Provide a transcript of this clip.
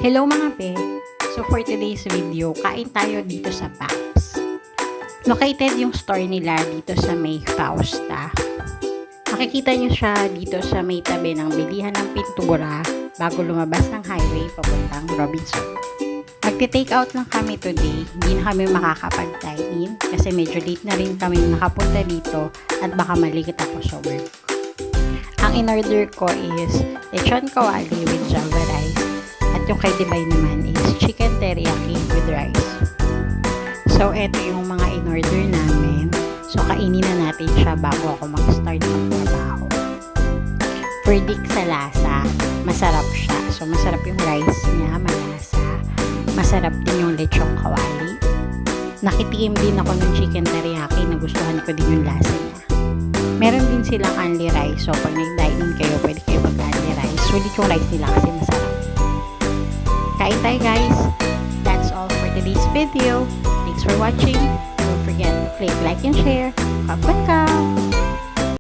Hello mga pe! So for today's video, kain tayo dito sa Paps. Located yung store nila dito sa may Fausta. Makikita nyo siya dito sa may tabi ng bilihan ng Pintura bago lumabas ng highway papuntang Robinson. Magti-take out lang kami today, hindi na kami makakapag-dine-in kasi medyo late na rin kami nakapunta dito at baka malikit ako sa work. Ang in-order ko is lechon kawali with java rice. At yung kay Dibay naman is chicken teriyaki with rice. So, eto yung mga in-order namin. So, kainin na natin siya bago ako mag-start ng trabaho. Verdict sa lasa, masarap siya. So, masarap yung rice niya, malasa. Masarap din yung lechong kawali. Nakitikim din ako ng chicken teriyaki, nagustuhan ko din yung lasa niya. Meron din silang only rice. So, pag nag-dine-in kayo, pwede kayo mag-only rice. Sulit yung rice nila kasi masarap. Kain tayo guys! That's all for today's video. Thanks for watching. Don't forget to click like and share. Kapag ka!